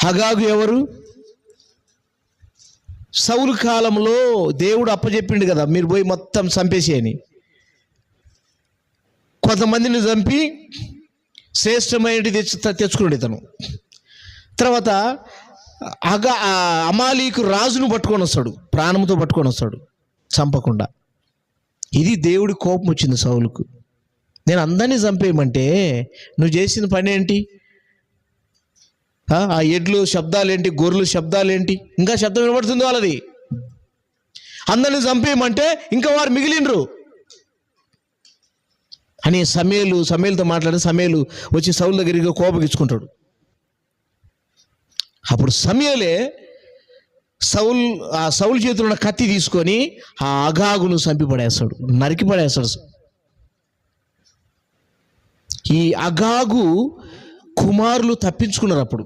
అగాగు ఎవరు? సౌలు కాలంలో దేవుడు అప్పచెప్పిండు కదా, మీరు పోయి మొత్తం చంపేసేయని. కొంతమందిని చంపి శ్రేష్టమైనది తెచ్చుకున్నాడు ఇతను. తర్వాత అమాలీకు రాజును పట్టుకొని వస్తాడు, ప్రాణంతో పట్టుకొని వస్తాడు, చంపకుండా. ఇది దేవుడి కోపం వచ్చింది సౌలుకు. నేను అందరినీ చంపేయమంటే నువ్వు చేసిన పని ఏంటి? ఆ ఎడ్లు శబ్దాలేంటి, గొర్రెలు శబ్దాలేంటి, ఇంకా శబ్దం వినబడుతుంది వాళ్ళది. అందరినీ చంపేయమంటే ఇంకా వారు మిగిలినరు అని సమూయేలుతో మాట్లాడి సమూయేలు వచ్చి సౌలు దగ్గరికి కోపగించుకుంటాడు. అప్పుడు సమూయేలే సౌలు చేతిలో ఉన్న కత్తి తీసుకొని ఆ అగాగును చంపి పడేస్తాడు, నరికి పడేస్తాడు. ఈ అగాగు కుమారులు తప్పించుకున్నారు. అప్పుడు